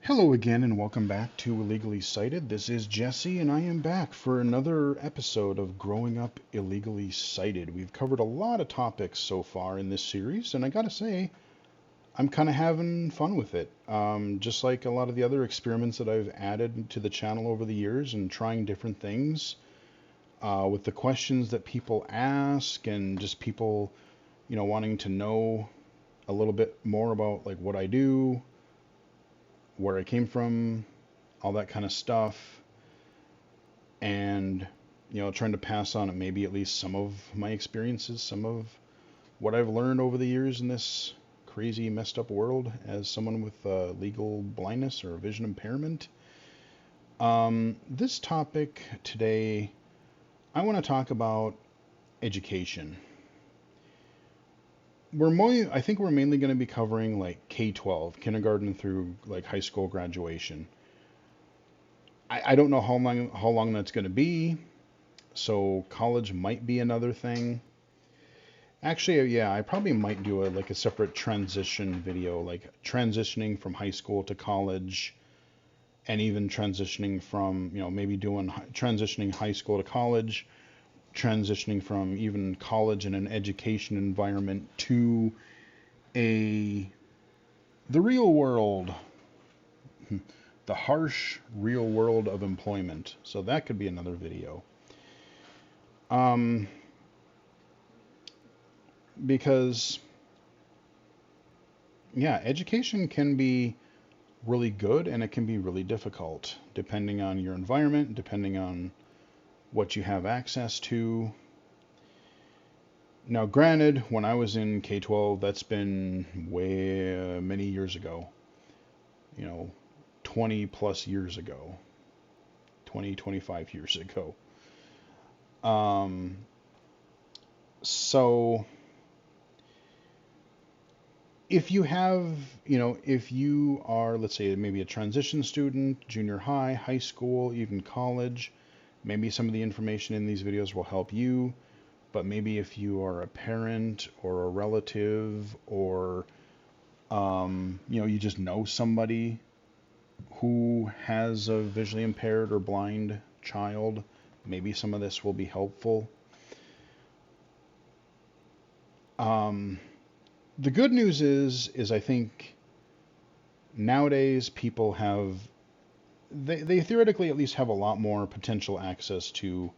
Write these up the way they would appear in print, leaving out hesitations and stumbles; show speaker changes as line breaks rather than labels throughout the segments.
Hello again, and welcome back to Illegally Sighted. This is Jesse, and I am back for another episode of Growing Up Illegally Sighted. We've covered a lot of topics so far in this series, and I gotta say, I'm kind of having fun with it. Just like a lot of the other experiments that I've added to the channel over the years and trying different things with the questions that people ask and just people, wanting to know a little bit more about like what I do, where I came from, all that kind of stuff, and trying to pass on maybe at least some of my experiences, some of what I've learned over the years in this crazy, messed up world as someone with legal blindness or vision impairment. This topic today, I want to talk about education. I think we're mainly going to be covering like K-12, kindergarten through like high school graduation. I don't know how long that's going to be. So college might be another thing. Actually, yeah, I probably might do a separate transition video, like transitioning from high school to college, and even transitioning from, maybe doing transitioning high school to college, transitioning from even college in an education environment to a the real world, the harsh real world of employment. So that could be another video. Um, because yeah, education can be really good and it can be really difficult depending on your environment, depending on what you have access to. Now, granted, when I was in K-12, that's been way many years ago, you know, 20 plus years ago, 20, 25 years ago. Um, so if you have, if you are, let's say, maybe a transition student, junior high, high school, even college, maybe some of the information in these videos will help you. But maybe if you are a parent or a relative or, you just know somebody who has a visually impaired or blind child, maybe some of this will be helpful. The good news is I think nowadays people have, they theoretically at least have a lot more potential access to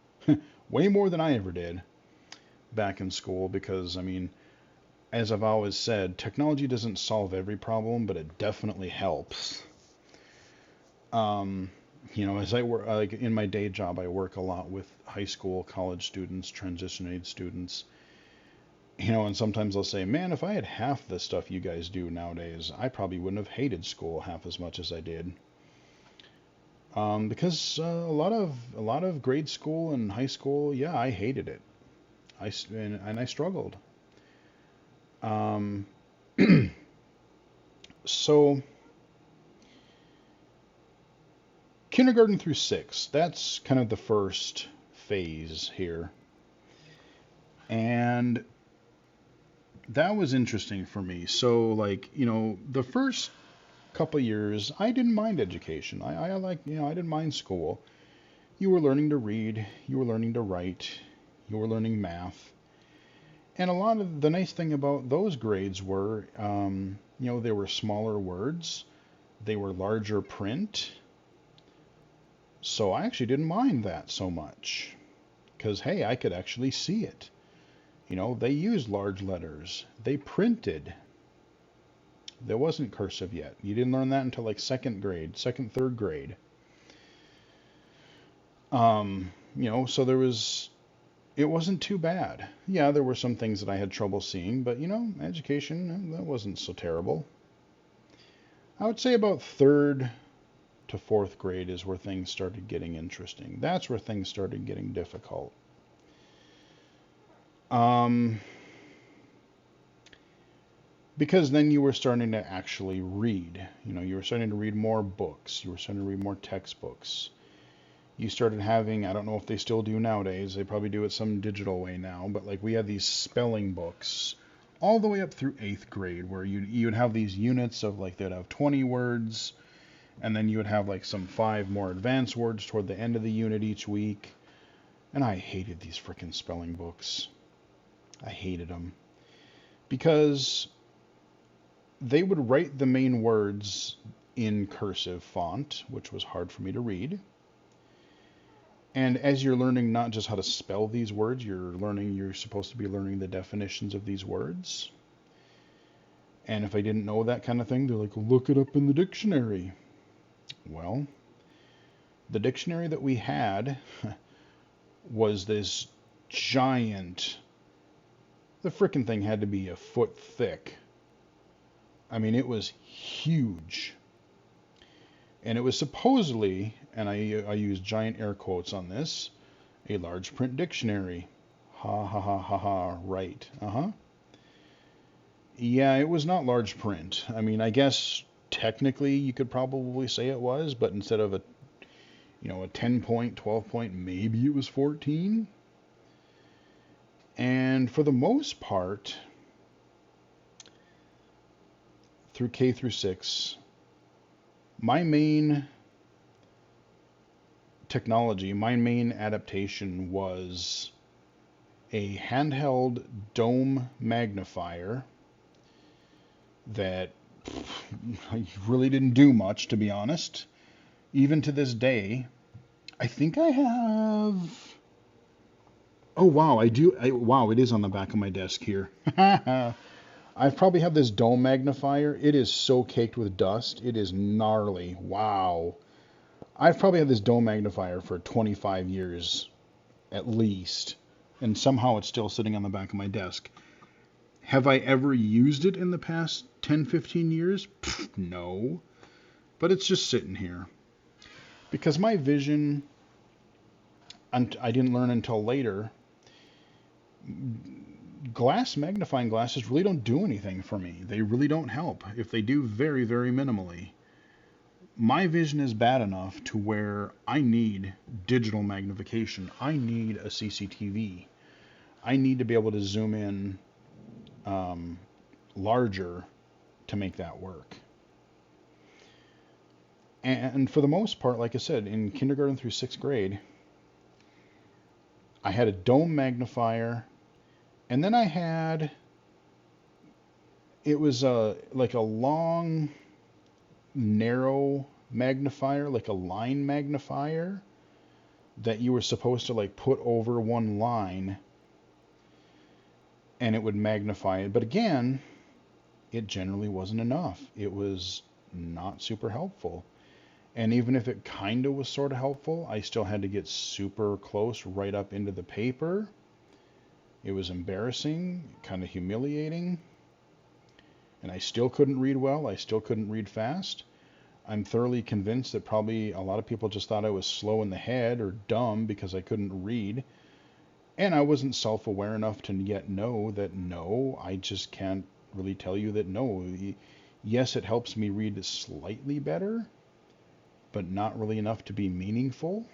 way more than I ever did back in school because, I mean, as I've always said, technology doesn't solve every problem, but it definitely helps. As I work, like in my day job, I work a lot with high school, college students, transition age students. And sometimes I'll say, man, if I had half the stuff you guys do nowadays, I probably wouldn't have hated school half as much as I did. Because a lot of grade school and high school, yeah, I hated it. And I struggled. Um, so kindergarten through six, that's kind of the first phase here. And that was interesting for me. So, like, the first couple years, I didn't mind education. I like, I didn't mind school. You were learning to read, you were learning to write, you were learning math. And a lot of the nice thing about those grades were, they were smaller words, they were larger print. So I actually didn't mind that so much because, hey, I could actually see it. They used large letters. They printed. There wasn't cursive yet. You didn't learn that until like second, third grade. So it wasn't too bad. Yeah, there were some things that I had trouble seeing, but education, that wasn't so terrible. I would say about third to fourth grade is where things started getting interesting. That's where things started getting difficult. Because then you were starting to actually read. You were starting to read more books. You were starting to read more textbooks. You started having, I don't know if they still do nowadays, they probably do it some digital way now, but like we had these spelling books all the way up through 8th grade where you'd have these units of like they'd have 20 words And then you would have like some 5 more advanced words toward the end of the unit each week. And I hated these freaking spelling books. I hated them. Because they would write the main words in cursive font, which was hard for me to read. And as you're learning not just how to spell these words, you're supposed to be learning the definitions of these words. And if I didn't know that kind of thing, they're like, look it up in the dictionary. Well, the dictionary that we had was this giant, the frickin' thing had to be a foot thick. I mean, it was huge. And it was supposedly, and I use giant air quotes on this, a large print dictionary. Ha ha ha ha ha, right. Uh-huh. Yeah, it was not large print. I mean, I guess technically you could probably say it was, but instead of a 10 point, 12 point, maybe it was 14. And for the most part, through K through 6, my main technology, my main adaptation was a handheld dome magnifier that really didn't do much, to be honest. Even to this day, I think I have... Oh, wow, I do. Wow, it is on the back of my desk here. I probably have this dome magnifier. It is so caked with dust. It is gnarly. Wow. I've probably had this dome magnifier for 25 years, at least. And somehow it's still sitting on the back of my desk. Have I ever used it in the past 10, 15 years? Pfft, no. But it's just sitting here. Because my vision, and I didn't learn until later, magnifying glasses really don't do anything for me. They really don't help. If they do, very, very minimally. My vision is bad enough to where I need digital magnification. I need a CCTV. I need to be able to zoom in larger to make that work. And for the most part, like I said, in kindergarten through 6th grade, I had a dome magnifier, and then I had, it was like a long, narrow magnifier, like a line magnifier, that you were supposed to like put over one line, and it would magnify it. But again, it generally wasn't enough. It was not super helpful. And even if it kind of was sort of helpful, I still had to get super close right up into the paper. It was embarrassing, kind of humiliating. And I still couldn't read well. I still couldn't read fast. I'm thoroughly convinced that probably a lot of people just thought I was slow in the head or dumb because I couldn't read. And I wasn't self-aware enough to yet know that no, I just can't really tell you that no. Yes, it helps me read slightly better, but not really enough to be meaningful.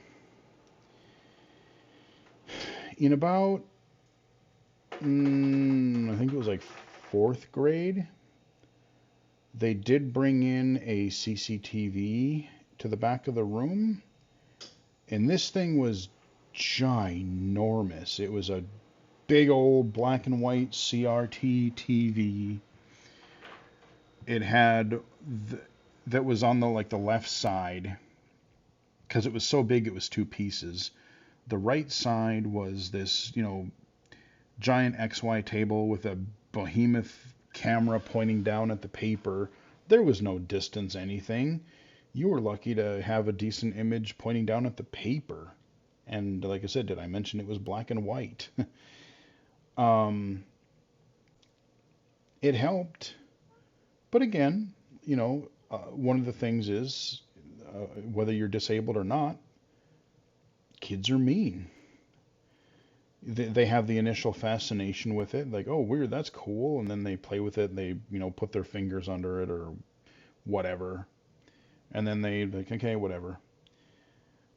In about, I think it was like 4th grade, they did bring in a CCTV to the back of the room, and this thing was ginormous. It was a big old black and white CRT TV. It had that was on the left side, because it was so big it was 2 pieces. The right side was this, giant XY table with a behemoth camera pointing down at the paper. There was no distance anything. You were lucky to have a decent image pointing down at the paper. And like I said, did I mention it was black and white? It helped. But again, one of the things is, whether you're disabled or not, kids are mean. They have the initial fascination with it, like, oh, weird, that's cool, and then they play with it, and they, put their fingers under it or whatever, and then they like, okay, whatever.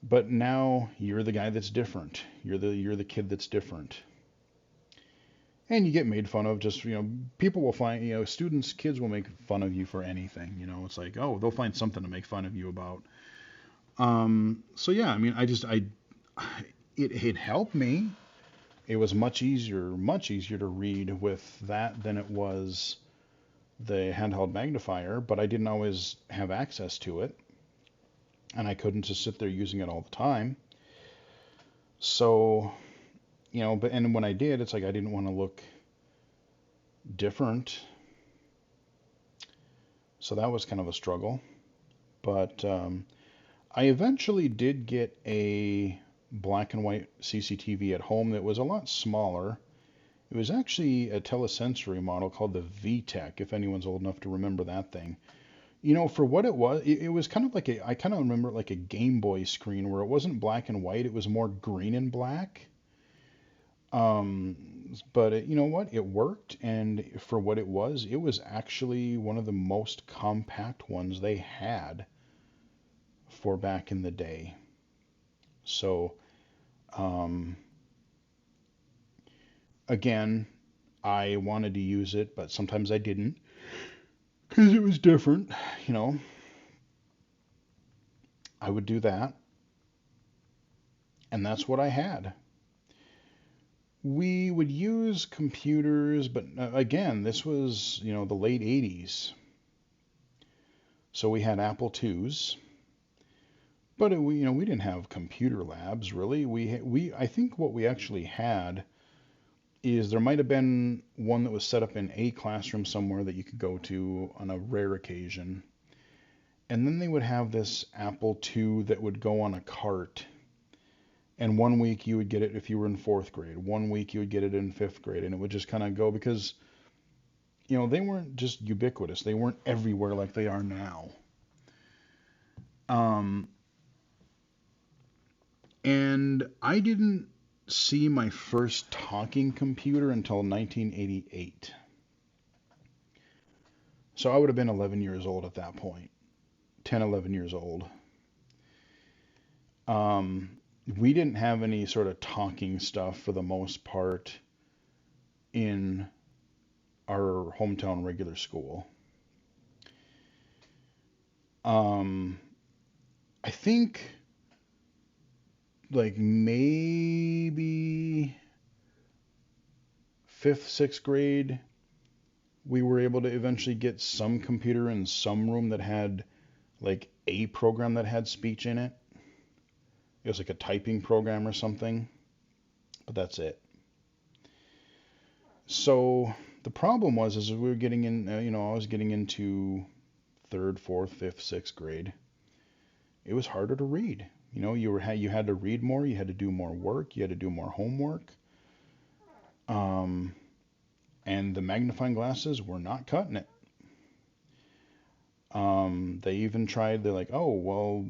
But now you're the guy that's different. You're the kid that's different. And you get made fun of. Just, people will find, students, kids will make fun of you for anything. It's like, oh, they'll find something to make fun of you about. So yeah, I mean, it helped me. It was much easier to read with that than it was the handheld magnifier, but I didn't always have access to it, and I couldn't just sit there using it all the time. So, and when I did, it's like I didn't want to look different. So that was kind of a struggle. But I eventually did get a black and white CCTV at home that was a lot smaller. It was actually a telesensory model called the VTech, if anyone's old enough to remember that thing. For what it was, it was kind of like I kind of remember it like a Game Boy screen where it wasn't black and white, it was more green and black. But you know what? It worked, and for what it was actually one of the most compact ones they had for back in the day. So, um, again, I wanted to use it, but sometimes I didn't because it was different. You know, I would do that, and that's what I had. We would use computers, but again, this was, the late 80s. So we had Apple IIs, but we didn't have computer labs really. I think what we actually had is there might have been one that was set up in a classroom somewhere that you could go to on a rare occasion. And then they would have this Apple II that would go on a cart. And one week you would get it if you were in fourth grade. One week you would get it in fifth grade. And it would just kind of go because, they weren't just ubiquitous. They weren't everywhere like they are now. Um, and I didn't see my first talking computer until 1988. So I would have been 11 years old at that point. 10, 11 years old. We didn't have any sort of talking stuff for the most part in our hometown regular school. I think like maybe fifth, sixth grade, we were able to eventually get some computer in some room that had like a program that had speech in it. It was like a typing program or something, but that's it. So the problem was, is we were getting in, I was getting into third, fourth, fifth, sixth grade. It was harder to read. You had to read more, you had to do more work, you had to do more homework. And the magnifying glasses were not cutting it. They even tried, they're like, oh, well,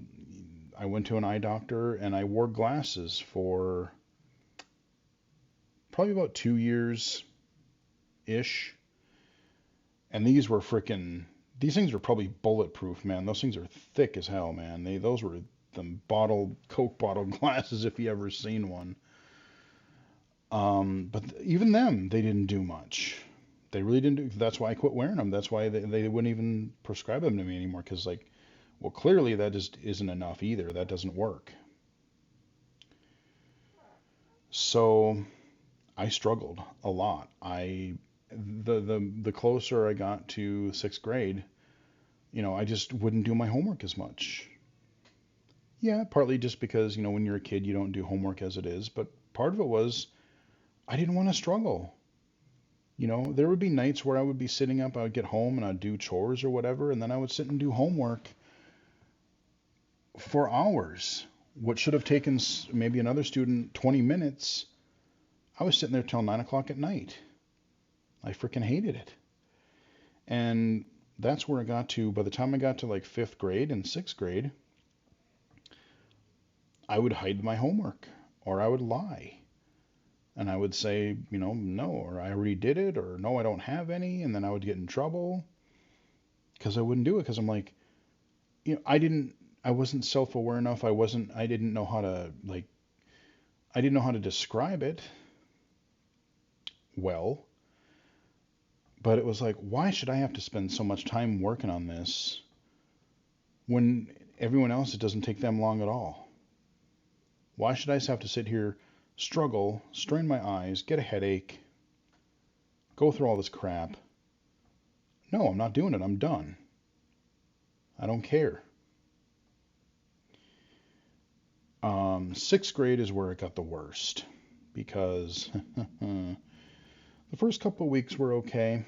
I went to an eye doctor and I wore glasses for probably about 2 years ish. And these things were probably bulletproof, man. Those things are thick as hell, man. Those were the Coke bottle glasses if you ever seen one. But even them, they didn't do much. They really didn't do. That's why I quit wearing them. That's why they wouldn't even prescribe them to me anymore. Because like, well, clearly that just isn't enough either. That doesn't work. So I struggled a lot. The closer I got to sixth grade, I just wouldn't do my homework as much. Yeah, partly just because, when you're a kid, you don't do homework as it is, but part of it was I didn't want to struggle. There would be nights where I would be sitting up, I would get home and I'd do chores or whatever, and then I would sit and do homework for hours. What should have taken maybe another student 20 minutes, I was sitting there till 9 o'clock at night. I freaking hated it. And that's where I got to, by the time I got to like fifth grade and sixth grade, I would hide my homework or I would lie. And I would say, no, or I already did it, or no, I don't have any. And then I would get in trouble because I wouldn't do it because I'm like, I wasn't self-aware enough. I didn't know how to, like, I didn't know how to describe it well. But it was like, why should I have to spend so much time working on this when everyone else, it doesn't take them long at all? Why should I just have to sit here, struggle, strain my eyes, get a headache, go through all this crap? No, I'm not doing it. I'm done. I don't care. Sixth grade is where it got the worst because the first couple of weeks were okay,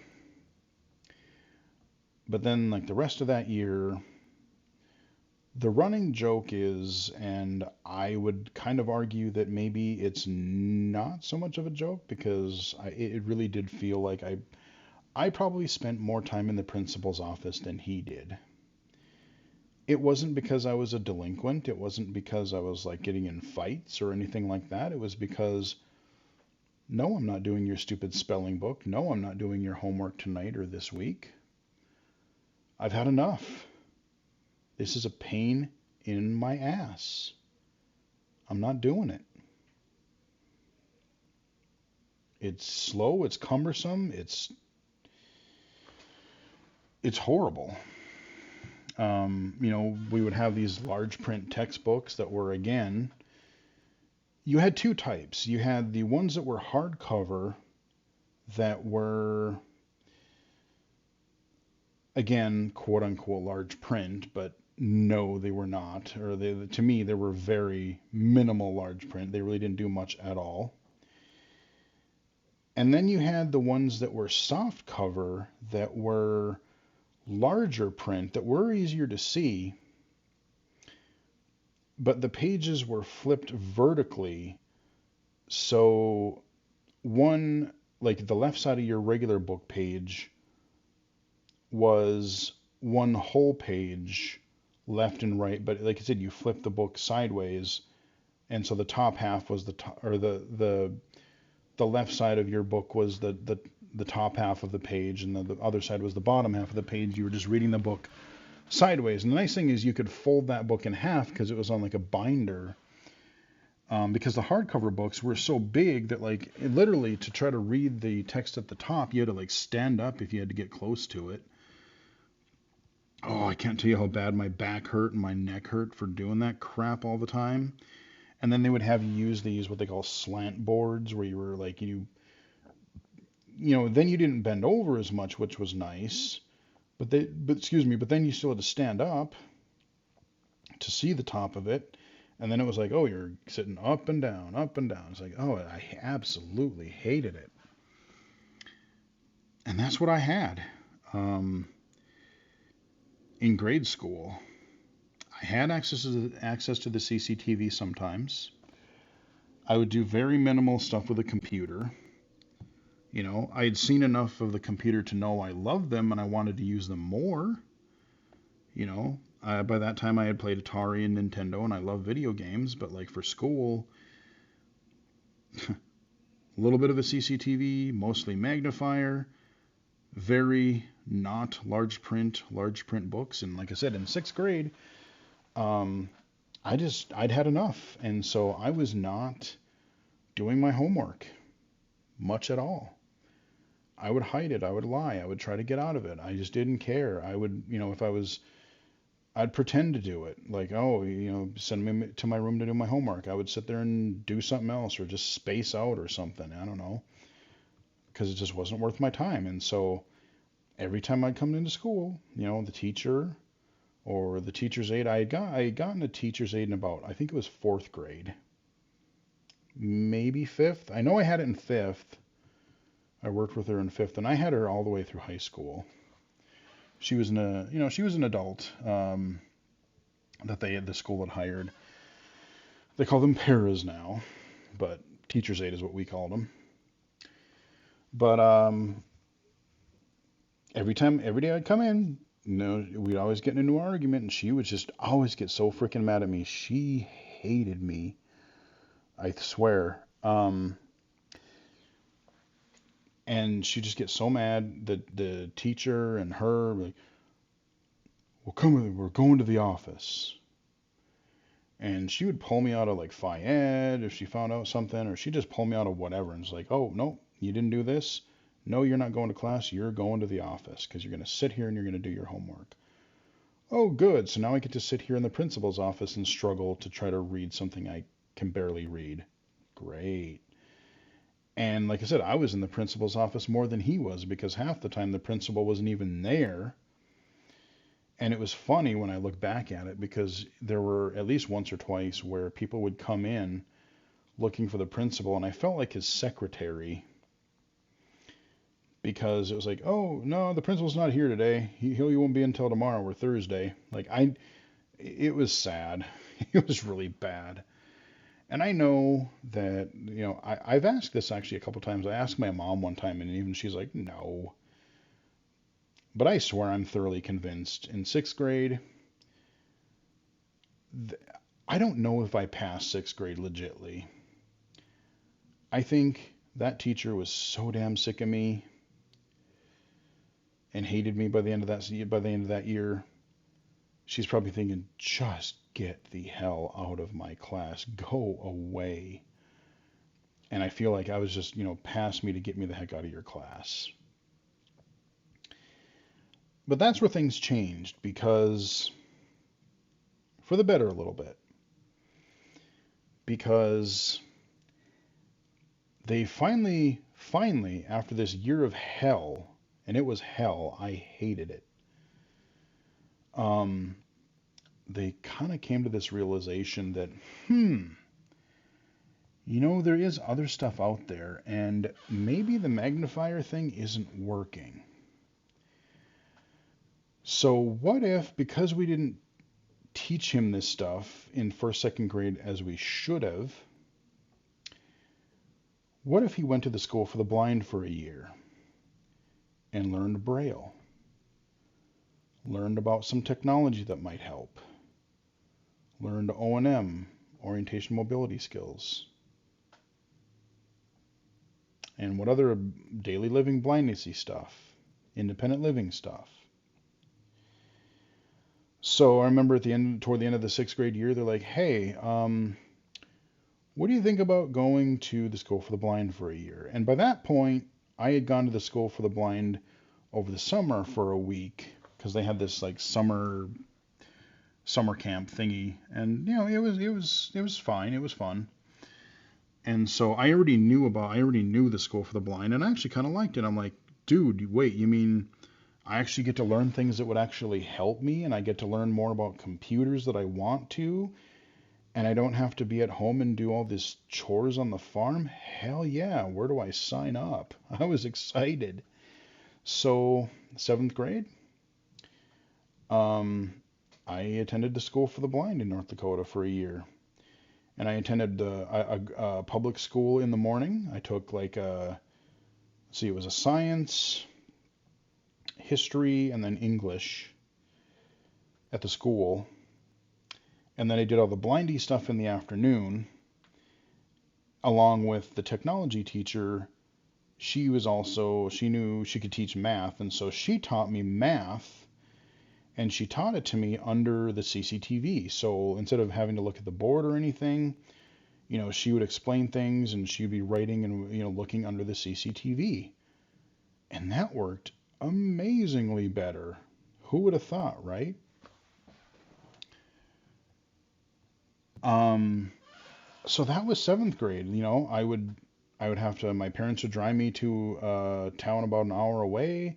but then like the rest of that year, the running joke is, and I would kind of argue that maybe it's not so much of a joke because it really did feel like I probably spent more time in the principal's office than he did. It wasn't because I was a delinquent. It wasn't because I was like getting in fights or anything like that. It was because, no, I'm not doing your stupid spelling book. No, I'm not doing your homework tonight or this week. I've had enough. This is a pain in my ass. I'm not doing it. It's slow, it's cumbersome, it's horrible. We would have these large print textbooks that were, again, you had two types. You had the ones that were hardcover that were, again, quote unquote large print, but no, they were not. Or to me, they were very minimal large print. They really didn't do much at all. And then you had the ones that were soft cover that were larger print, that were easier to see, but the pages were flipped vertically. So one, like the left side of your regular book page was one whole page left and right, but like I said, you flip the book sideways, and so the top half was the top, or the left side of your book was the top half of the page, and the other side was the bottom half of the page. You were just reading the book sideways. And the nice thing is you could fold that book in half because it was on like a binder. Because the hardcover books were so big that like literally to try to read the text at the top, you had to like stand up if you had to get close to it. Oh, I can't tell you how bad my back hurt and my neck hurt for doing that crap all the time. And then they would have you use these what they call slant boards, where you were like then you didn't bend over as much, which was nice. But then you still had to stand up to see the top of it. And then it was like, oh, you're sitting up and down, up and down. It's like, oh, I absolutely hated it. And that's what I had in grade school. I had access to the CCTV sometimes. I would do very minimal stuff with a computer. I had seen enough of the computer to know I loved them and I wanted to use them more. By that time I had played Atari and Nintendo and I love video games, but like for school, a little bit of a CCTV, mostly magnifier, very not large print books. And like I said, in sixth grade, I'd had enough. And so I was not doing my homework much at all. I would hide it. I would lie. I would try to get out of it. I just didn't care. I would, I'd pretend to do it. Like, oh, send me to my room to do my homework. I would sit there and do something else or just space out or something. I don't know. Because it just wasn't worth my time. And so every time I'd come into school, the teacher or the teacher's aide, I had gotten a teacher's aide in about, I think it was fourth grade, maybe fifth. I know I had it in fifth. I worked with her in fifth, and I had her all the way through high school. She was she was an adult that the school had hired. They call them paras now, but teacher's aide is what we called them. But every day I'd come in, we'd always get into an argument, and she would just always get so freaking mad at me. She hated me, I swear. And she'd just get so mad that the teacher and her were like, well, come with me, we're going to the office. And she would pull me out of like Phi Ed if she found out something, or she'd just pull me out of whatever. And it's like, oh, no, you didn't do this. No, you're not going to class. You're going to the office because you're going to sit here and you're going to do your homework. Oh, good. So now I get to sit here in the principal's office and struggle to try to read something I can barely read. Great. And like I said, I was in the principal's office more than he was because half the time the principal wasn't even there. And it was funny when I look back at it because there were at least once or twice where people would come in looking for the principal, and I felt like his secretary because it was like, oh no, the principal's not here today. He won't be until tomorrow or Thursday. It was sad. It was really bad. And I know that, I've asked this actually a couple times. I asked my mom one time, and even she's like, no. But I swear I'm thoroughly convinced. In sixth grade, th- I don't know if I passed sixth grade legitly. I think that teacher was so damn sick of me and hated me by the end of that year. She's probably thinking, just get the hell out of my class. Go away. And I feel like I was just, pass me to get me the heck out of your class. But that's where things changed because, for the better a little bit, because they finally, after this year of hell, and it was hell, I hated it, um, they kind of came to this realization that, there is other stuff out there, and maybe the magnifier thing isn't working. So what if, because we didn't teach him this stuff in first, second grade as we should have, what if he went to the school for the blind for a year and learned Braille, learned about some technology that might help, learned O&M, orientation mobility skills, and what other daily living blindnessy stuff, independent living stuff. So I remember toward the end of the sixth grade year, they're like, hey, what do you think about going to the school for the blind for a year? And by that point, I had gone to the school for the blind over the summer for a week because they had this like summer camp thingy, and it was fine, it was fun. And so I already knew the school for the blind, and I actually kind of liked it. I'm like, dude, wait, you mean I actually get to learn things that would actually help me, and I get to learn more about computers that I want to, and I don't have to be at home and do all this chores on the farm? Hell yeah, where do I sign up? I was excited. So, seventh grade, um, I attended the school for the blind in North Dakota for a year. And I attended a public school in the morning. I took it was a science, history, and then English at the school. And then I did all the blindy stuff in the afternoon, along with the technology teacher. She knew she could teach math, and so she taught me math, and she taught it to me under the CCTV. So instead of having to look at the board or anything, she would explain things and she'd be writing and, looking under the CCTV. And that worked amazingly better. Who would have thought, right? So that was seventh grade. I would have to, my parents would drive me to a town about an hour away.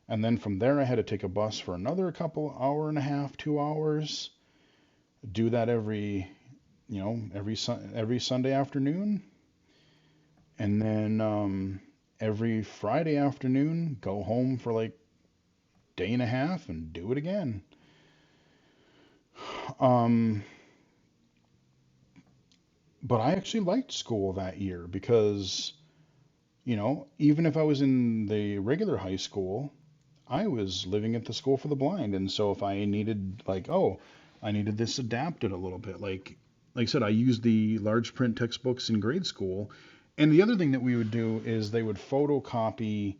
And then from there, I had to take a bus for another hour and a half, 2 hours. Do that every Sunday afternoon. And then every Friday afternoon, go home for like day and a half and do it again. But I actually liked school that year because, even if I was in the regular high school, I was living at the school for the blind. And so if I needed I needed this adapted a little bit. Like I said, I used the large print textbooks in grade school. And the other thing that we would do is they would photocopy.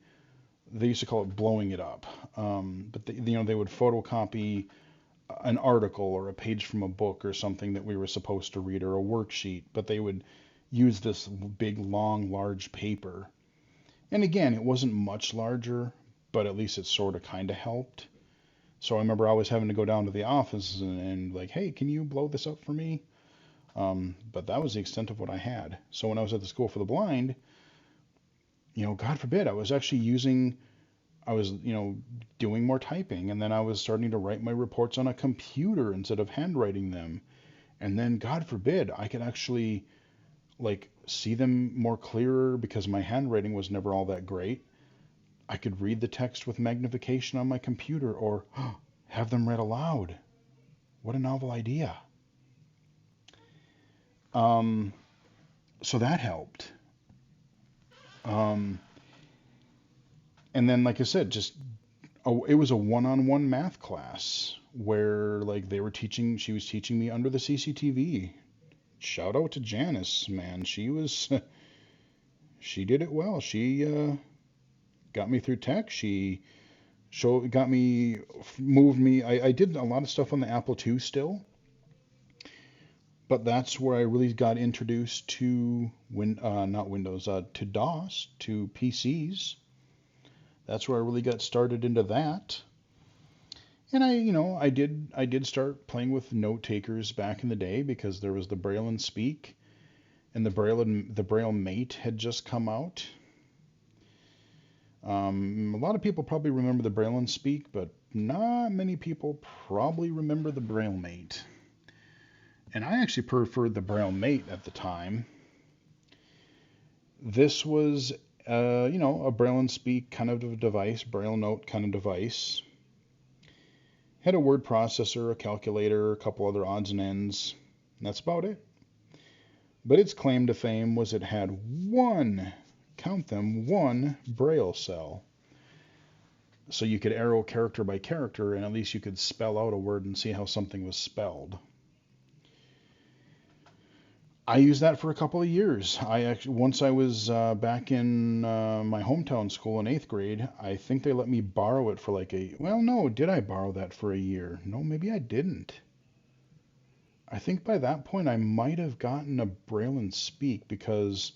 They used to call it blowing it up, but they would photocopy an article or a page from a book or something that we were supposed to read or a worksheet, but they would use this big, long, large paper And again, it wasn't much larger, but at least it sort of kind of helped. So I remember always having to go down to the office and like, hey, can you blow this up for me? But that was the extent of what I had. So when I was at the school for the blind, God forbid, I was, doing more typing, and then I was starting to write my reports on a computer instead of handwriting them. And then, God forbid, I could actually like see them more clearer because my handwriting was never all that great. I could read the text with magnification on my computer or have them read aloud. What a novel idea. Um, so that helped. Um, and then, like I said, it was a one-on-one math class where like she was teaching me under the CCTV. Shout out to Janice, man. She did it well. She got me through tech. She got me, moved me. I did a lot of stuff on the Apple II still, but that's where I really got introduced to not Windows, to DOS, to PCs. That's where I really got started into that. And I did start playing with note takers back in the day because there was the Braille and Speak, and the Braille Mate had just come out. A lot of people probably remember the Braille and Speak, but not many people probably remember the Braille Mate. And I actually preferred the Braille Mate at the time. This was, a Braille and Speak kind of device, Braille Note kind of device. Had a word processor, a calculator, a couple other odds and ends. And that's about it. But its claim to fame was it had count them, one Braille cell. So you could arrow character by character, and at least you could spell out a word and see how something was spelled. I used that for a couple of years. Once I was back in my hometown school in 8th grade, I think they let me borrow it for no, did I borrow that for a year? No, maybe I didn't. I think by that point I might have gotten a Braille and Speak because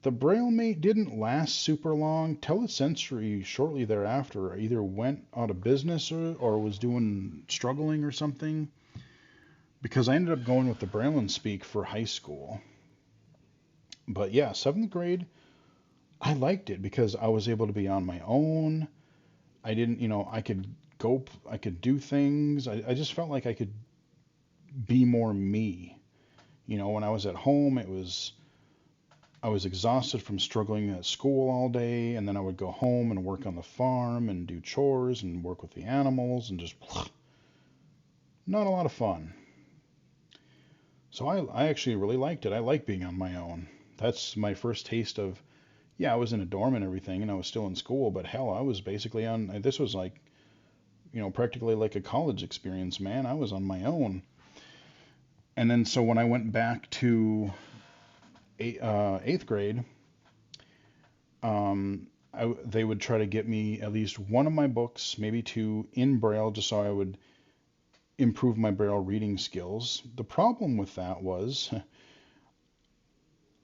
the Braille Mate didn't last super long. Telesensory shortly thereafter either went out of business or was struggling or something, because I ended up going with the Braille and Speak for high school. But yeah, 7th grade, I liked it because I was able to be on my own. I didn't, I could do things. I just felt like I could be more me. When I was at home, I was exhausted from struggling at school all day, and then I would go home and work on the farm and do chores and work with the animals and just not a lot of fun. So I actually really liked it. I like being on my own. That's my first taste of, I was in a dorm and everything, and I was still in school, but hell, I was basically this was like, practically like a college experience, man. I was on my own. And then so when I went back to 8th grade, they would try to get me at least one of my books, maybe two, in Braille, just so I would improve my Braille reading skills. The problem with that was,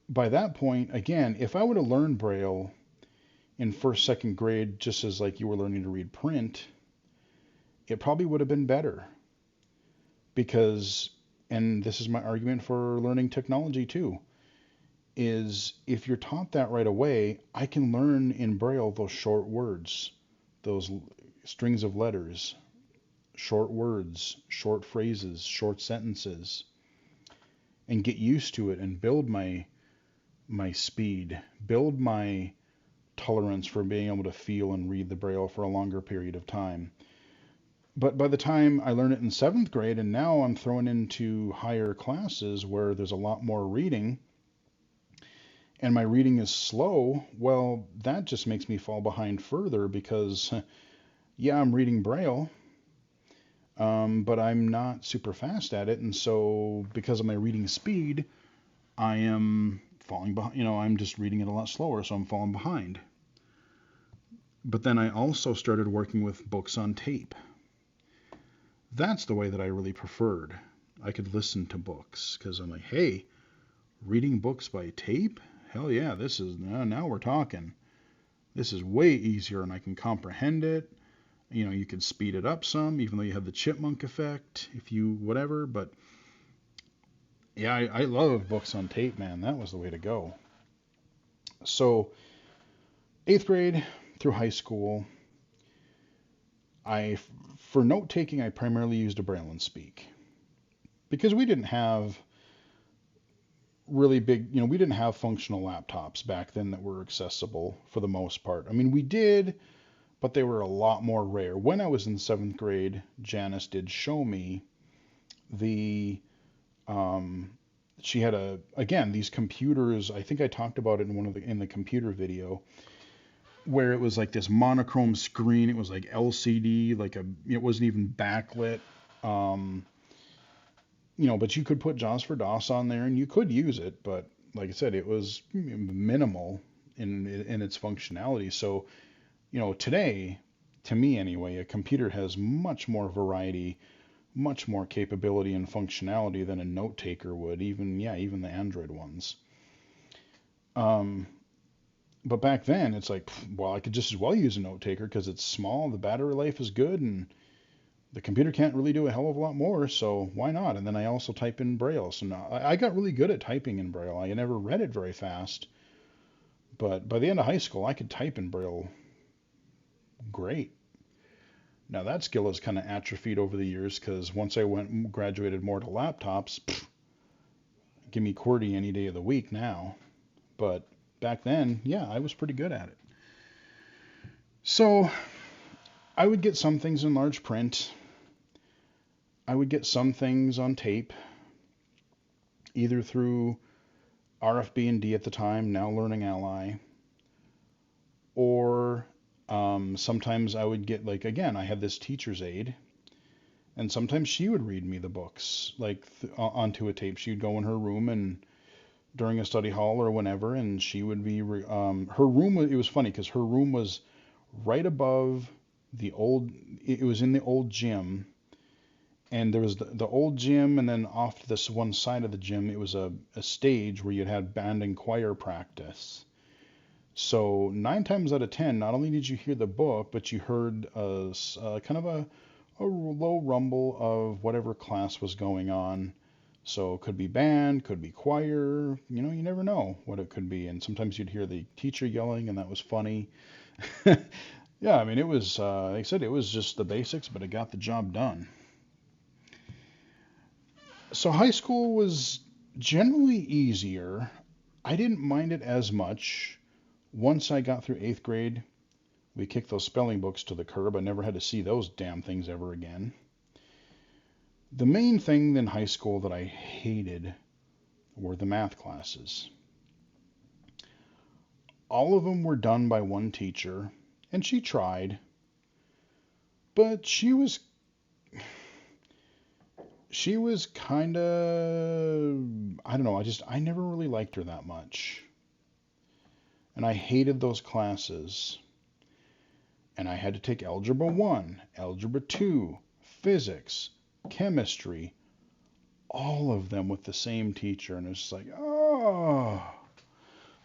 by that point, again, if I would have learned Braille in 1st, 2nd grade, just as like you were learning to read print, it probably would have been better. Because, and this is my argument for learning technology too, is if you're taught that right away, I can learn in Braille those short words, those strings of letters, short words, short phrases, short sentences, and get used to it and build my speed, build my tolerance for being able to feel and read the Braille for a longer period of time. But by the time I learned it in 7th grade, and now I'm thrown into higher classes where there's a lot more reading, and my reading is slow, well, that just makes me fall behind further because, I'm reading Braille, but I'm not super fast at it, and so because of my reading speed, I am falling behind. I'm just reading it a lot slower, so I'm falling behind. But then I also started working with books on tape. That's the way that I really preferred. I could listen to books because I'm like, hey, reading books by tape? Hell yeah, this is now we're talking. This is way easier and I can comprehend it. You know, you can speed it up some, even though you have the chipmunk effect, if you whatever. But yeah, I love books on tape, man. That was the way to go. So, eighth grade through high school, for note taking, I primarily used a Braille and Speak because we didn't have really big, we didn't have functional laptops back then that were accessible for the most part. I mean, we did, but they were a lot more rare. When I was in seventh grade, Janice did show me the, um, she had again, these computers. I think I talked about it in the computer video, where it was like this monochrome screen. It was like LCD, it wasn't even backlit. Um, but you could put JAWS for DOS on there and you could use it, but like I said, it was minimal in its functionality. So, today, to me anyway, a computer has much more variety, much more capability and functionality than a note taker would, even the Android ones. Um, but back then, it's like, well, I could just as well use a note taker because it's small, the battery life is good, and the computer can't really do a hell of a lot more, so why not? And then I also type in Braille. So now I got really good at typing in Braille. I never read it very fast, but by the end of high school, I could type in Braille great. Now that skill has kind of atrophied over the years because once I graduated more to laptops, give me QWERTY any day of the week now. But back then, yeah, I was pretty good at it. So I would get some things in large print. I would get some things on tape, either through RFB and D at the time, now Learning Ally, or sometimes I would get, like, again, I had this teacher's aide, and sometimes she would read me the books, like onto a tape. She'd go in her room and during a study hall or whenever, and she would be her room. It was funny because her room was right above the old. It was in the old gym, and there was the old gym, and then off to this one side of the gym, it was a stage where you'd have band and choir practice. So 9 times out of 10, not only did you hear the book, but you heard kind of a low rumble of whatever class was going on. So it could be band, could be choir, you never know what it could be. And sometimes you'd hear the teacher yelling, and that was funny. Yeah, I mean, it was, like I said, it was just the basics, but it got the job done. So high school was generally easier. I didn't mind it as much. Once I got through eighth grade, we kicked those spelling books to the curb. I never had to see those damn things ever again. The main thing in high school that I hated were the math classes. All of them were done by one teacher, and she tried, but she was kind of, I don't know, I never really liked her that much. And I hated those classes. And I had to take Algebra 1, Algebra 2, Physics, Chemistry, all of them with the same teacher. And it was just like, oh.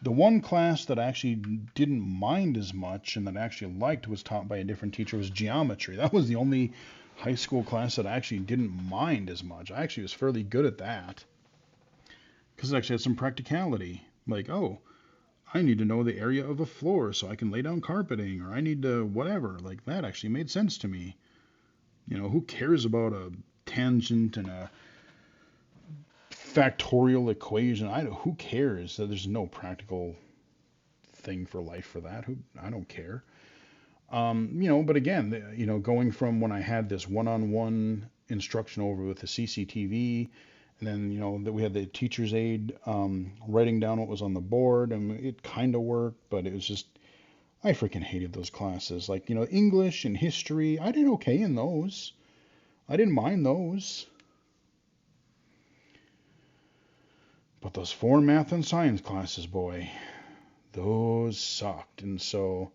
The one class that I actually didn't mind as much and that I actually liked was taught by a different teacher was geometry. That was the only high school class that I actually didn't mind as much. I actually was fairly good at that because it actually had some practicality. Like, oh, I need to know the area of a floor so I can lay down carpeting, or I need to whatever. Like, that actually made sense to me. Who cares about a tangent and a factorial equation? Who cares that there's no practical thing for life for that? I don't care. But again, going from when I had this one-on-one instruction over with the CCTV, and then, that we had the teacher's aide writing down what was on the board, and it kind of worked, but it was just, I freaking hated those classes. Like, English and history, I did okay in those. I didn't mind those. But those foreign math and science classes, boy, those sucked. And so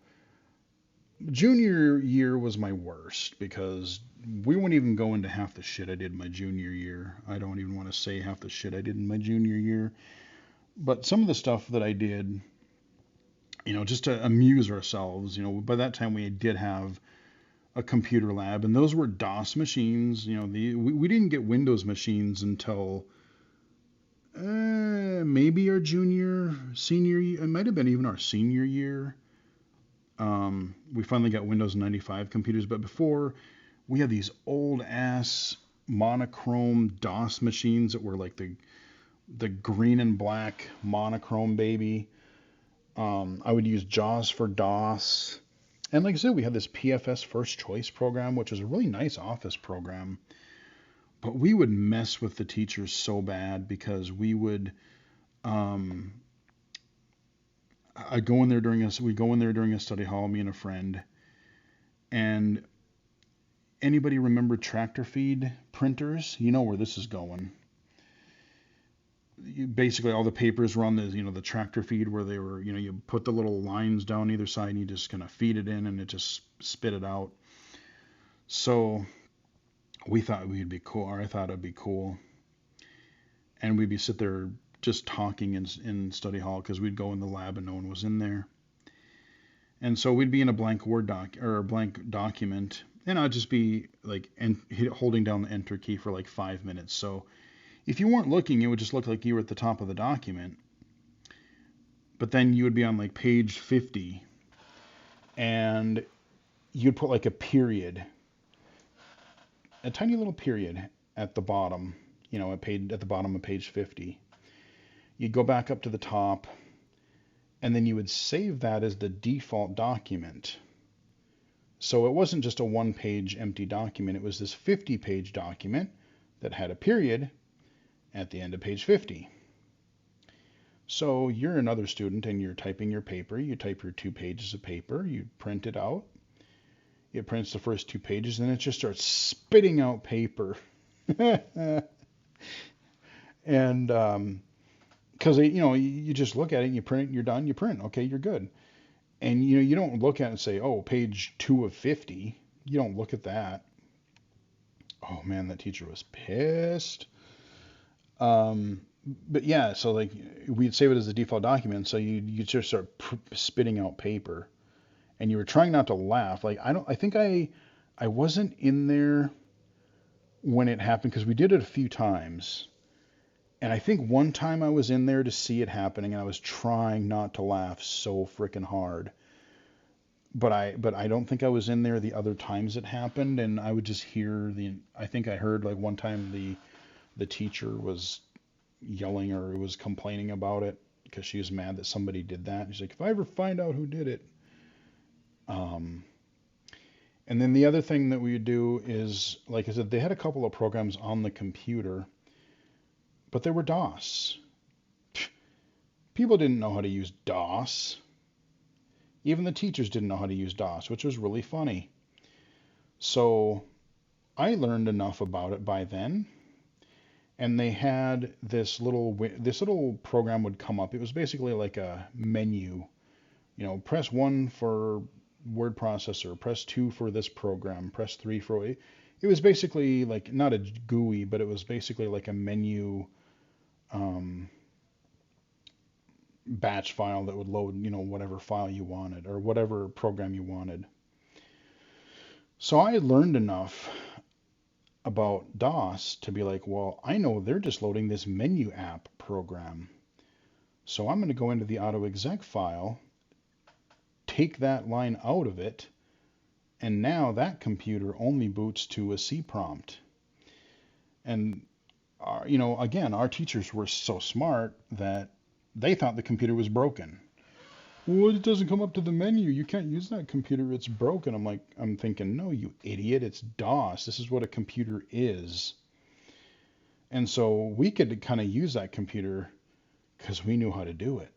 junior year was my worst because we won't even go into half the shit I did my junior year. I don't even want to say half the shit I did in my junior year. But some of the stuff that I did, just to amuse ourselves. By that time we did have a computer lab, and those were DOS machines. We didn't get Windows machines until maybe our senior year. It might have been even our senior year. We finally got Windows 95 computers, but before we had these old ass monochrome DOS machines that were like the green and black monochrome baby. I would use JAWS for DOS. And like I said, we had this PFS First Choice program, which was a really nice office program. But we would mess with the teachers so bad because we would, we'd go in there during a study hall, me and a friend. And anybody remember tractor feed printers? You know where this is going. Basically all the papers were on the tractor feed where they were, you put the little lines down either side and you just kind of feed it in and it just spit it out. So we thought we'd be cool, or I thought it'd be cool, and we'd be sit there just talking in study hall because we'd go in the lab and no one was in there. And so we'd be in a blank Word doc or a blank document, and I'd just be like holding down the enter key for like 5 minutes. So if you weren't looking, it would just look like you were at the top of the document. But then you would be on like page 50, and you'd put like a period, a tiny little period at the bottom, at the bottom of page 50. You'd go back up to the top, and then you would save that as the default document. So it wasn't just a one-page empty document. It was this 50-page document that had a period at the end of page 50. So you're another student and you're typing your paper. You type your 2 pages of paper. You print it out. It prints the first 2 pages, and it just starts spitting out paper. And because you just look at it and you print it, you're done, you print, okay, you're good. And you don't look at it and say, oh, page 2 of 50. You don't look at that. Oh man, that teacher was pissed. But yeah, so like we'd save it as the default document, so you just start spitting out paper, and you were trying not to laugh. Like I think I wasn't in there when it happened because we did it a few times, and I think one time I was in there to see it happening, and I was trying not to laugh so freaking hard. But I don't think I was in there the other times it happened, and I would just hear I think I heard like one time the teacher was yelling or was complaining about it because she was mad that somebody did that. She's like, if I ever find out who did it. And then the other thing that we would do is, like I said, they had a couple of programs on the computer, but they were DOS. People didn't know how to use DOS. Even the teachers didn't know how to use DOS, which was really funny. So I learned enough about it by then. And they had this little program would come up. It was basically like a menu. Press 1 for word processor, press 2 for this program, press 3 for it. It was basically like not a GUI, but it was basically like a menu batch file that would load, whatever file you wanted or whatever program you wanted. So I learned enough about DOS to be like, well, I know they're just loading this menu app program. So I'm going to go into the autoexec file, take that line out of it, and now that computer only boots to a C prompt. And, again, our teachers were so smart that they thought the computer was broken. Well, it doesn't come up to the menu. You can't use that computer. It's broken. I'm thinking, no, you idiot. It's DOS. This is what a computer is. And so we could kind of use that computer because we knew how to do it.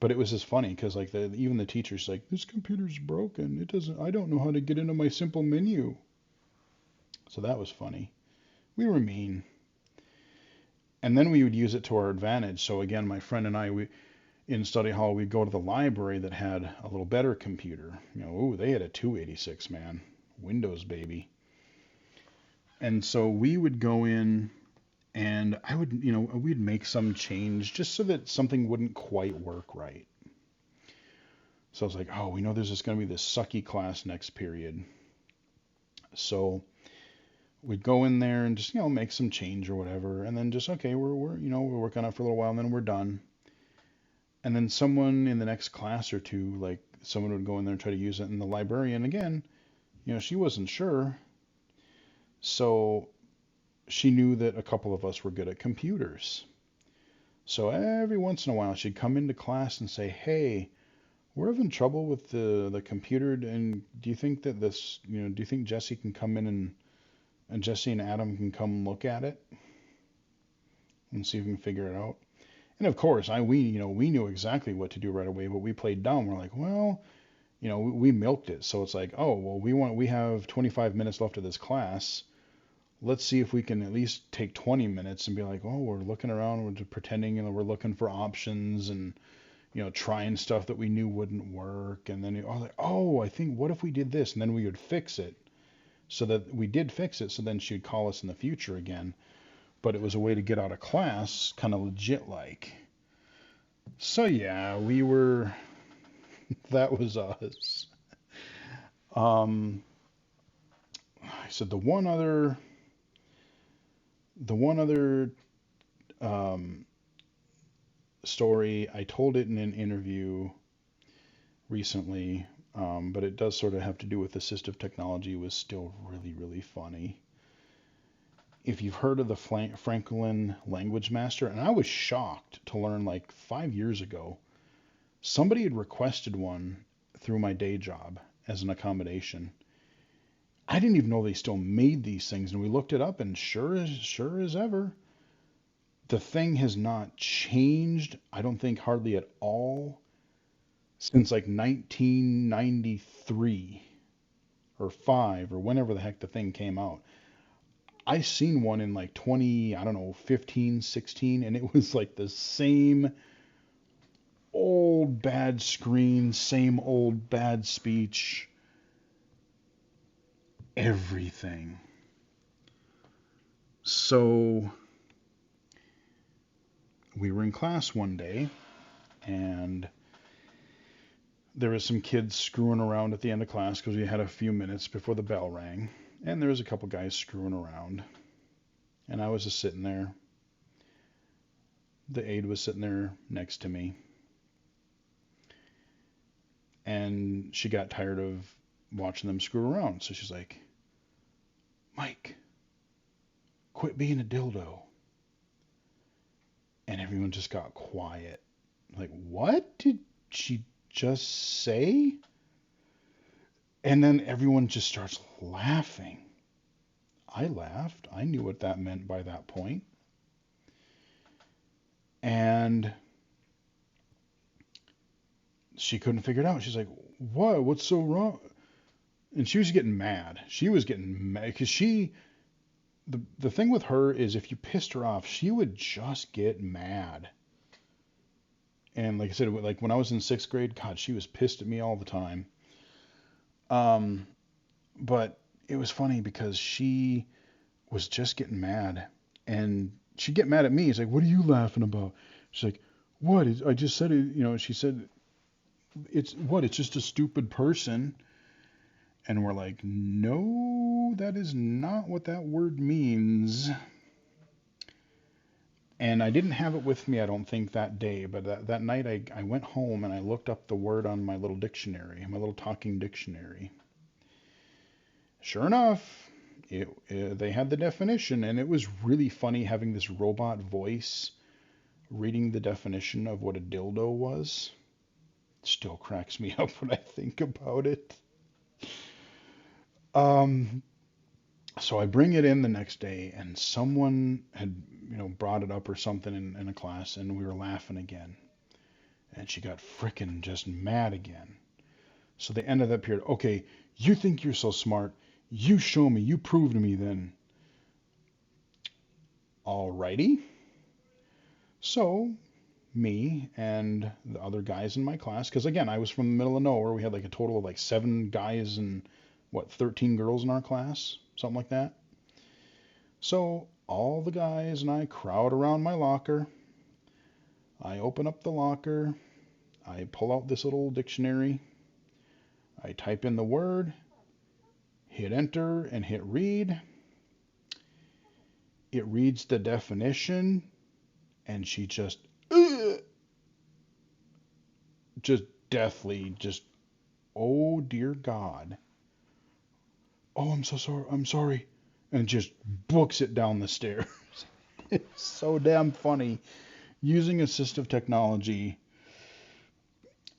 But it was just funny because like even the teacher's like, this computer's broken. I don't know how to get into my simple menu. So that was funny. We were mean. And then we would use it to our advantage. So again, my friend and I, in study hall, we'd go to the library that had a little better computer. They had a 286, man. Windows, baby. And so we would go in And I would, we'd make some change just so that something wouldn't quite work right. So I was like, oh, we know there's just going to be this sucky class next period. So we'd go in there and just, make some change or whatever. And then just, okay, we're working on it for a little while and then we're done. And then someone in the next class or two, like someone would go in there and try to use it. And the librarian, again, she wasn't sure. So she knew that a couple of us were good at computers. So every once in a while, she'd come into class and say, hey, we're having trouble with the computer. And do you think that do you think Jesse can come in and Jesse and Adam can come look at it and see if we can figure it out? And of course, we knew exactly what to do right away, but we played dumb. We're like, well, we milked it. So it's like, oh, well, we have 25 minutes left of this class. Let's see if we can at least take 20 minutes and be like, oh, we're looking around, we're just pretending, we're looking for options and, trying stuff that we knew wouldn't work. And then, I think, what if we did this? And then we would fix it so that we did fix it. So then she'd call us in the future again. But it was a way to get out of class, kind of legit like. So yeah, that was us. I said the one other um, story, I told it in an interview recently, but it does sort of have to do with assistive technology, was still really, really funny. If you've heard of the Franklin Language Master, and I was shocked to learn like 5 years ago, somebody had requested one through my day job as an accommodation. I didn't even know they still made these things, and we looked it up, and sure as ever, the thing has not changed, I don't think hardly at all, since like 1993 or 5 or whenever the heck the thing came out. I seen one in like 20, I don't know, 15, 16, and it was like the same old bad screen, same old bad speech, everything. So we were in class one day, and there was some kids screwing around at the end of class because we had a few minutes before the bell rang, and there was a couple guys screwing around, and I was just sitting there. The aide was sitting there next to me, and she got tired of watching them screw around, so she's like, Mike, quit being a dildo. And everyone just got quiet. Like, what did she just say? And then everyone just starts laughing. I laughed. I knew what that meant by that point. And she couldn't figure it out. She's like, what? What's so wrong? And she was getting mad. She was getting mad because the thing with her is if you pissed her off, she would just get mad. And like I said, like when I was in 6th grade, God, she was pissed at me all the time. But it was funny because she was just getting mad, and she'd get mad at me. It's like, what are you laughing about? She's like, what? I just said it. She said, it's just a stupid person. And we're like, no, that is not what that word means. And I didn't have it with me, I don't think, that day. But that night I went home and I looked up the word on my little dictionary, my little talking dictionary. Sure enough, they had the definition, and it was really funny having this robot voice reading the definition of what a dildo was. Still cracks me up when I think about it. So I bring it in the next day, and someone had, brought it up or something in a class, and we were laughing again. And she got frickin' just mad again. So the end of that period, okay, you think you're so smart, you show me, you prove to me then. Alrighty. So me and the other guys in my class, because again, I was from the middle of nowhere. We had like a total of like 7 guys and 13 girls in our class, something like that. So all the guys and I crowd around my locker. I open up the locker. I pull out this little dictionary. I type in the word, hit enter, and hit read. It reads the definition, and she just deathly, oh dear God. Oh, I'm so sorry. I'm sorry. And just books it down the stairs. It's so damn funny. Using assistive technology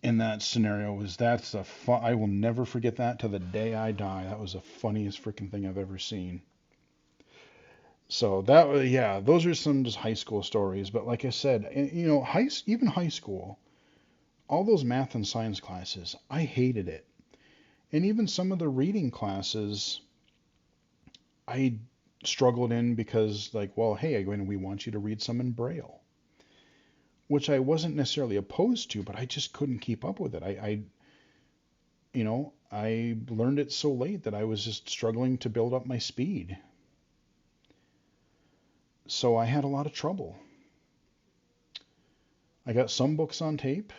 in that scenario that's a fun. I will never forget that to the day I die. That was the funniest freaking thing I've ever seen. So that, yeah, those are some just high school stories. But like I said, even high school, all those math and science classes, I hated it. And even some of the reading classes, I struggled in because, like, well, hey, we want you to read some in Braille, which I wasn't necessarily opposed to, but I just couldn't keep up with it. I learned it so late that I was just struggling to build up my speed. So I had a lot of trouble. I got some books on tape.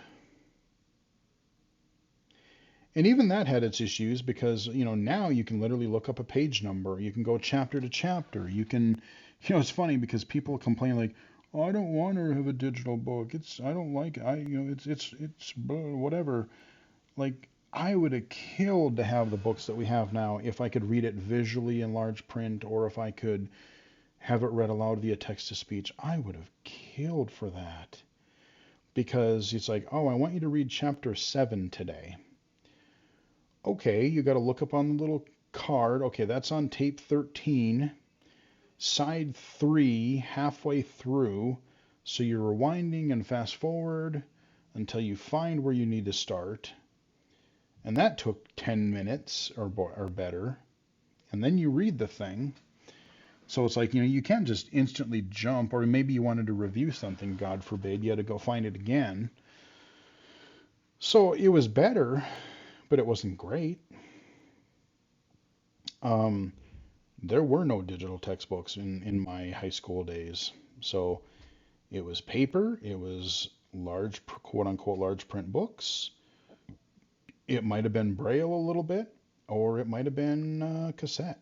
And even that had its issues because, now you can literally look up a page number. You can go chapter to chapter. You can, it's funny because people complain like, oh, I don't want to have a digital book. I don't like it. It's whatever. Like, I would have killed to have the books that we have now if I could read it visually in large print or if I could have it read aloud via text to speech. I would have killed for that because it's like, oh, I want you to read chapter 7 today. Okay, you got to look up on the little card. Okay, that's on tape 13, side 3, halfway through. So you're rewinding and fast forward until you find where you need to start. And that took 10 minutes or better. And then you read the thing. So it's like, you can't just instantly jump, or maybe you wanted to review something, God forbid, you had to go find it again. So it was better, but it wasn't great. There were no digital textbooks in my high school days. So it was paper, it was large, quote unquote, large print books. It might have been Braille a little bit, or it might have been cassette.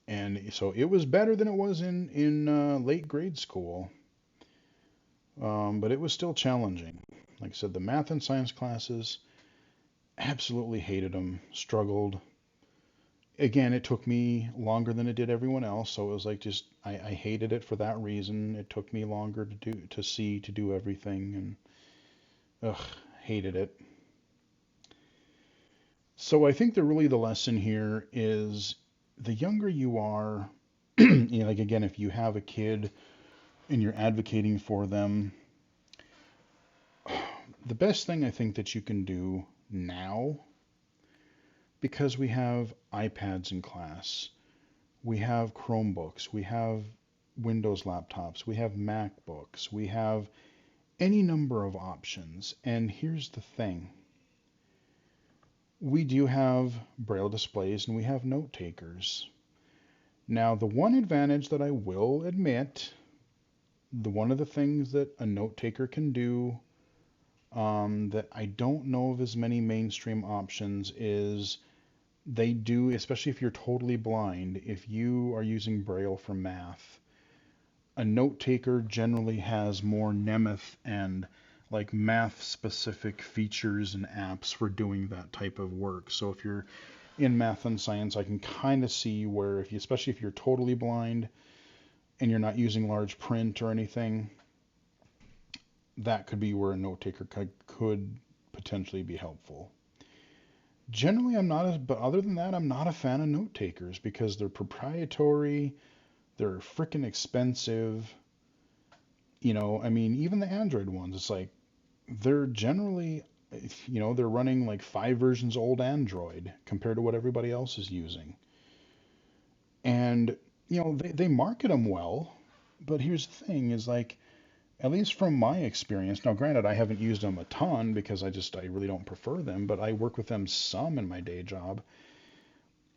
And so it was better than it was in late grade school. But it was still challenging. Like I said, the math and science classes, absolutely hated them, struggled. Again, it took me longer than it did everyone else, so it was like I hated it for that reason. It took me longer to do everything, and hated it. So I think the lesson here is the younger you are, like again, if you have a kid and you're advocating for them, the best thing I think that you can do now, because we have iPads in class, we have Chromebooks, we have Windows laptops, we have MacBooks, we have any number of options. And here's the thing. We do have Braille displays and we have note takers. Now, the one advantage that I will admit, one of the things that a note taker can do that I don't know of as many mainstream options is they do, especially if you're totally blind, if you are using Braille for math, a note taker generally has more Nemeth and like math specific features and apps for doing that type of work. So if you're in math and science, I can kind of see where especially if you're totally blind and you're not using large print or anything, that could be where a note taker could potentially be helpful. Generally, but other than that, I'm not a fan of note takers because they're proprietary, they're freaking expensive. Even the Android ones, it's like they're generally, they're running like 5 versions old Android compared to what everybody else is using. And, they market them well, but here's the thing is like, at least from my experience, now granted, I haven't used them a ton because I really don't prefer them, but I work with them some in my day job.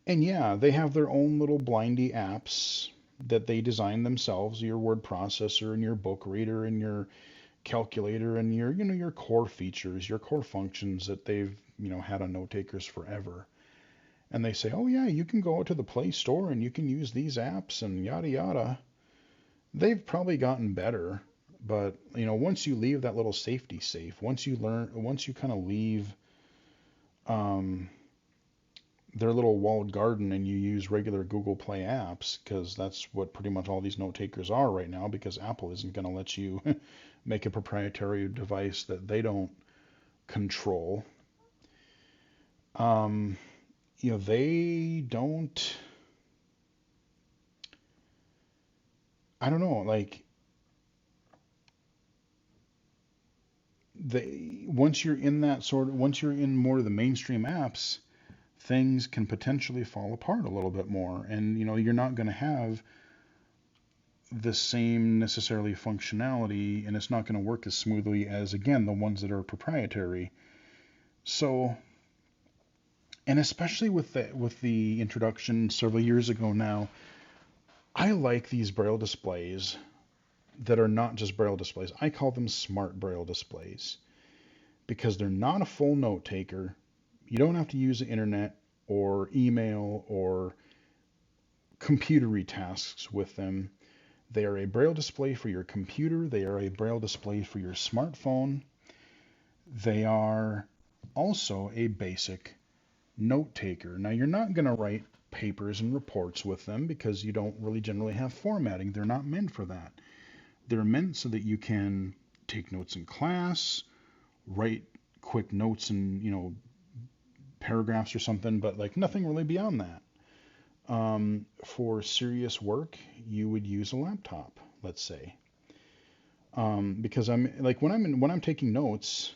And yeah, they have their own little blindy apps that they design themselves, your word processor and your book reader and your calculator and your, your core features, your core functions that they've, had on note takers forever. And they say, oh yeah, you can go to the Play Store and you can use these apps and yada yada. They've probably gotten better, but once you leave that little safety safe, once you kind of leave um, their little walled garden and you use regular Google Play apps, because that's what pretty much all these note takers are right now, because Apple isn't going to let you make a proprietary device that they don't control. Um, they don't, I don't know, like once you're in more of the mainstream apps, things can potentially fall apart a little bit more, and you're not going to have the same necessarily functionality, and it's not going to work as smoothly as, again, the ones that are proprietary. So, and especially with the introduction several years ago now, I like these braille displays that are not just braille displays. I call them smart braille displays because they're not a full note taker. You don't have to use the internet or email or computery tasks with them. They are a braille display for your computer. They are a braille display for your smartphone. They are also a basic note taker. Now, you're not going to write papers and reports with them because you don't really generally have formatting. They're not meant for that. They're meant so that you can take notes in class, write quick notes and, paragraphs or something, but like nothing really beyond that. For serious work, you would use a laptop, let's say. Because I'm like when I'm taking notes,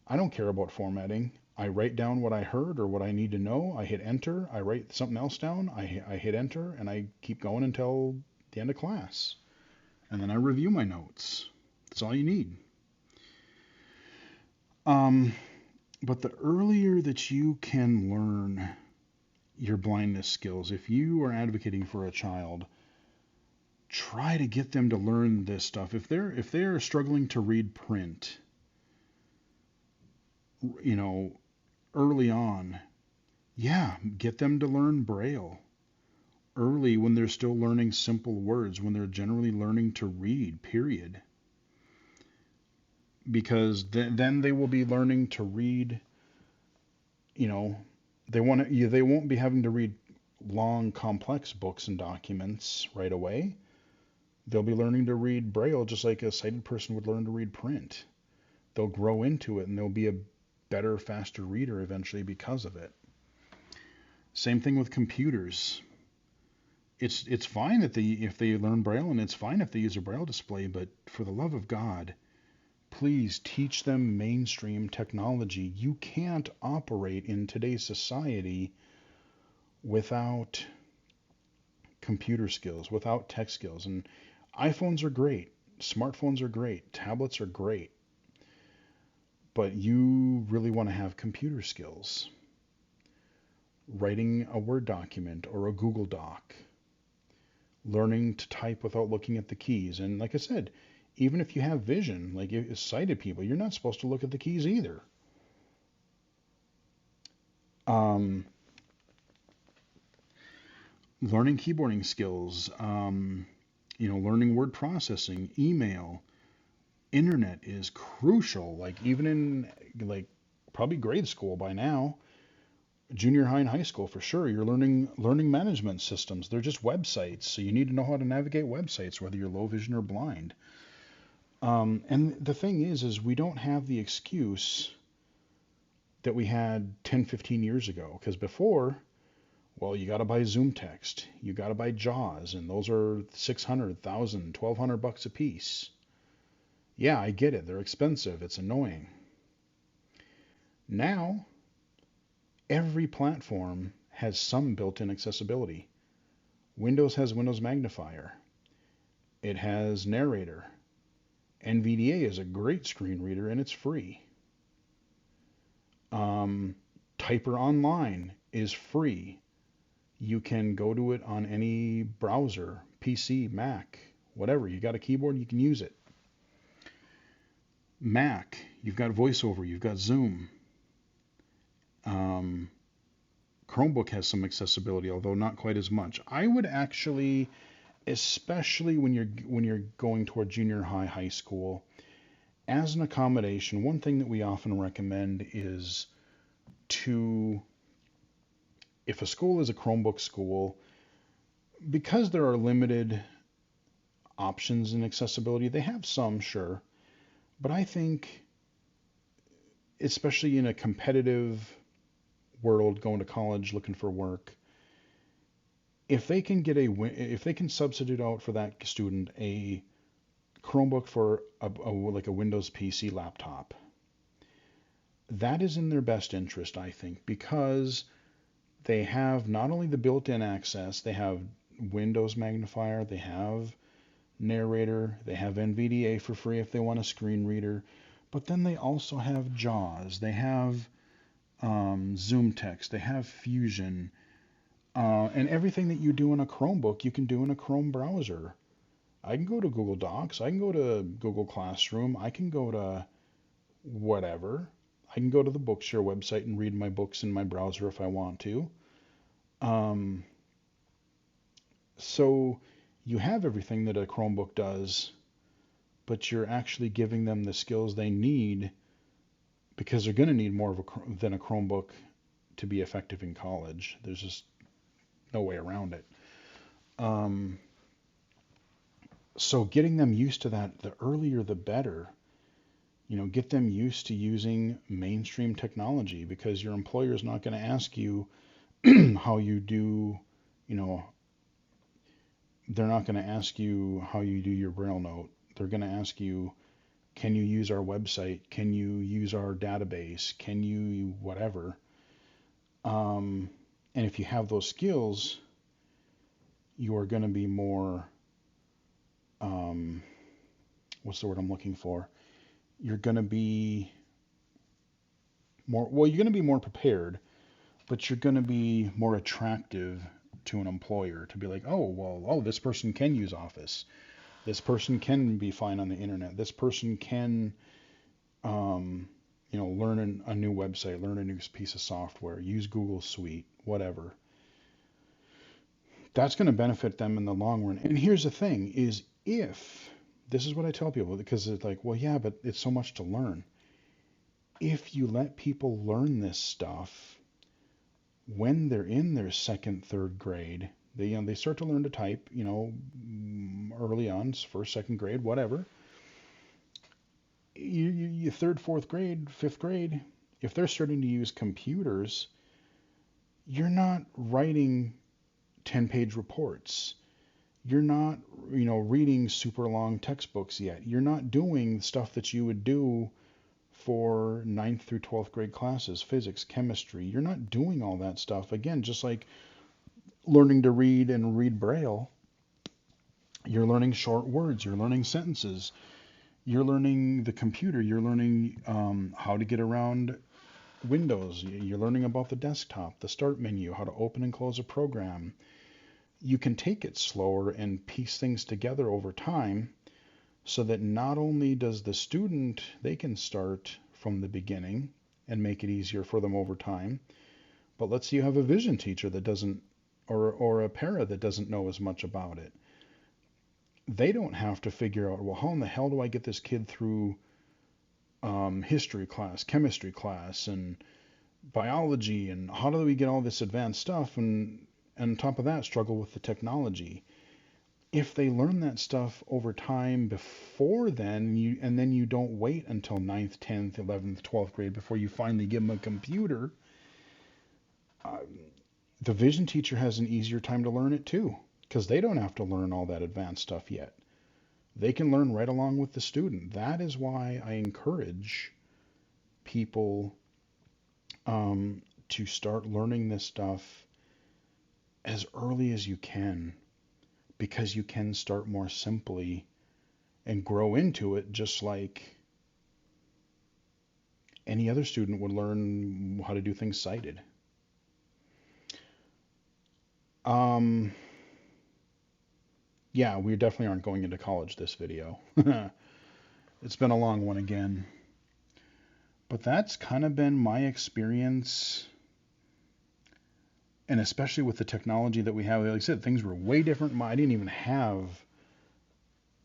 I don't care about formatting. I write down what I heard or what I need to know. I hit enter. I write something else down. I hit enter, and I keep going until the end of class. And then I review my notes. That's all you need. Um, but the earlier that you can learn your blindness skills, if you are advocating for a child, try to get them to learn this stuff. If they're struggling to read print, you know, early on, yeah, get them to learn Braille early when they're still learning simple words, when they're generally learning to read, period. Because then they will be learning to read, you know, they won't be having to read long, complex books and documents right away. They'll be learning to read Braille just like a sighted person would learn to read print. They'll grow into it and they'll be a better, faster reader eventually because of it. Same thing with computers. It's fine that if they learn Braille, and it's fine if they use a Braille display, but for the love of God, please teach them mainstream technology. You can't operate in today's society without computer skills, without tech skills. And iPhones are great, smartphones are great, tablets are great, but you really want to have computer skills. Writing a Word document or a Google Doc, learning to type without looking at the keys. And like I said, even if you have vision, like sighted people, you're not supposed to look at the keys either. Um, Learning keyboarding skills, learning word processing, email, internet is crucial. Like even in like probably grade school by now, junior high and high school for sure, you're learning management systems. They're just websites, so you need to know how to navigate websites, whether you're low vision or blind. And the thing is we don't have the excuse that we had 10, 15 years ago. Because before, well, you got to buy Zoom text, you got to buy JAWS, and those are 600, 1,000, 1,200 bucks a piece. Yeah, I get it. They're expensive. It's annoying. Now, every platform has some built-in accessibility. Windows has Windows Magnifier. It has Narrator. NVDA is a great screen reader and it's free. Um, Typer Online is free. You can go to it on any browser, PC, Mac, whatever. You got a keyboard, you can use it. Mac, you've got VoiceOver, you've got Zoom. Um, Chromebook has some accessibility, although not quite as much. I would actually, especially when you're going toward junior high, high school, as an accommodation, one thing that we often recommend is to, if a school is a Chromebook school, because there are limited options in accessibility, they have some, sure, but I think, especially in a competitive world, going to college, looking for work, if they can substitute out for that student a Chromebook for like a Windows PC laptop, that is in their best interest, I think, because they have not only the built-in access, they have Windows magnifier, they have narrator, they have NVDA for free if they want a screen reader, but then they also have JAWS, they have Zoom Text, they have Fusion, and everything that you do in a Chromebook, you can do in a Chrome browser. I can go to Google Docs, I can go to Google Classroom, I can go to whatever. I can go to the Bookshare website and read my books in my browser if I want to. Um, so you have everything that a Chromebook does, but you're actually giving them the skills they need because they're going to need more than a Chromebook to be effective in college. There's just no way around it. Um, so getting them used to that, the earlier the better. Get them used to using mainstream technology because your employer is not going to ask you how you do, you know, they're not going to ask you how you do your Braille note. They're going to ask you, can you use our website? Can you use our database? Can you whatever? And if you have those skills, you are going to be more, what's the word I'm looking for? You're going to be you're going to be more prepared, but you're going to be more attractive to an employer to be like, this person can use Office. This person can be fine on the internet. This person can, learn a new website, learn a new piece of software, use Google Suite, whatever. That's going to benefit them in the long run. And here's the thing is if, this is what I tell people, because it's like, well, yeah, but it's so much to learn. If you let people learn this stuff when they're in their second, third grade, they start to learn to type, early on, first, second grade, whatever. You third, fourth grade, fifth grade, if they're starting to use computers, you're not writing 10-page reports. You're not, reading super long textbooks yet. You're not doing stuff that you would do for 9th through 12th grade classes, physics, chemistry. You're not doing all that stuff. Again, just like learning to read and read Braille, you're learning short words, you're learning sentences, you're learning the computer, you're learning how to get around Windows, you're learning about the desktop, the start menu, how to open and close a program. You can take it slower and piece things together over time so that not only does the student, they can start from the beginning and make it easier for them over time, but let's say you have a vision teacher that doesn't, or a para that doesn't know as much about it. They don't have to figure out, well, how in the hell do I get this kid through history class, chemistry class, and biology, and how do we get all this advanced stuff, and on top of that, struggle with the technology. If they learn that stuff over time before then, and then you don't wait until 9th, 10th, 11th, 12th grade before you finally give them a computer, the vision teacher has an easier time to learn it too, because they don't have to learn all that advanced stuff yet. They can learn right along with the student. That is why I encourage people to start learning this stuff as early as you can, because you can start more simply and grow into it just like any other student would learn how to do things sighted. Um, yeah, we definitely aren't going into college this video. It's been a long one again. But that's kind of been my experience, and especially with the technology that we have. Like I said, things were way different. I didn't even have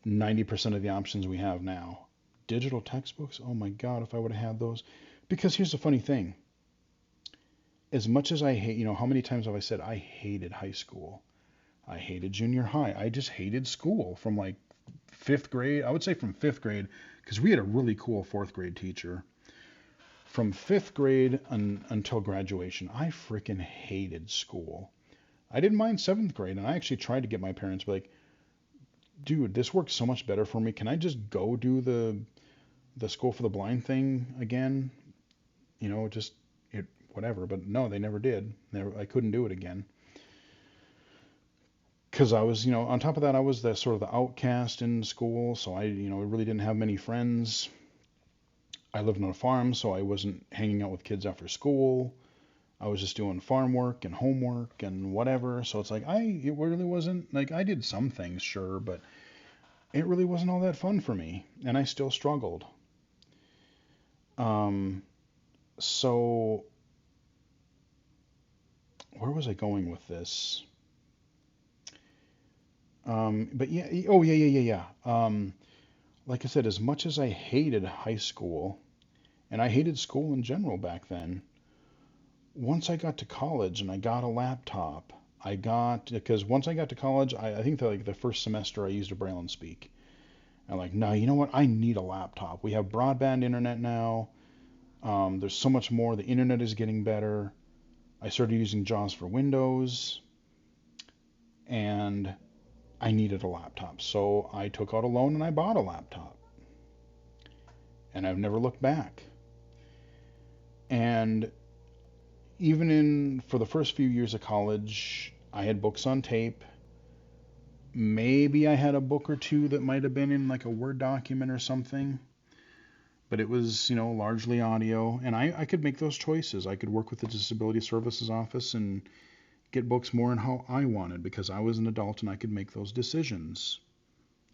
90% of the options we have now. Digital textbooks, oh my God, if I would have had those. Because here's the funny thing. As much as I hate, how many times have I said I hated high school? I hated junior high. I just hated school from like fifth grade. I would say from fifth grade, because we had a really cool fourth grade teacher. From fifth grade until graduation, I freaking hated school. I didn't mind seventh grade, and I actually tried to get my parents to be like, dude, this works so much better for me. Can I just go do the school for the blind thing again? Just it whatever. But no, they never did. I couldn't do it again. Because I was, on top of that, I was the sort of the outcast in school, so I, really didn't have many friends. I lived on a farm, so I wasn't hanging out with kids after school. I was just doing farm work and homework and whatever. So it's like it really wasn't like I did some things, sure, but it really wasn't all that fun for me, and I still struggled. Um, so where was I going with this? But yeah, oh yeah. Like I said, as much as I hated high school, and I hated school in general back then, once I got to college and I got a laptop, because once I got to college, I think that like the first semester I used a Braille and Speak. I'm like, no, you know what? I need a laptop. We have broadband internet now. There's so much more. The internet is getting better. I started using JAWS for Windows, and I needed a laptop. So I took out a loan and I bought a laptop. And I've never looked back. And even for the first few years of college, I had books on tape. Maybe I had a book or two that might have been in like a Word document or something, but it was, largely audio. And I could make those choices. I could work with the Disability Services Office and get books more in how I wanted because I was an adult and I could make those decisions.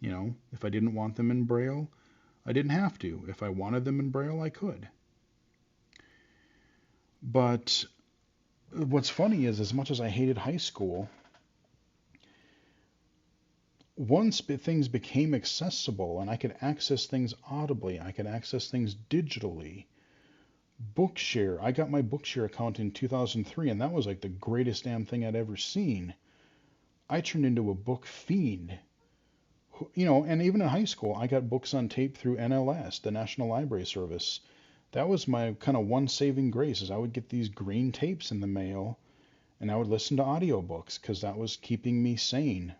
If I didn't want them in Braille, I didn't have to. If I wanted them in Braille, I could. But what's funny is, as much as I hated high school, once things became accessible and I could access things audibly, I could access things digitally. Bookshare, I got my Bookshare account in 2003, and that was like the greatest damn thing I'd ever seen. I turned into a book fiend. And even in high school, I got books on tape through NLS, the National Library Service. That was my kind of one saving grace, is I would get these green tapes in the mail, and I would listen to audiobooks because that was keeping me sane.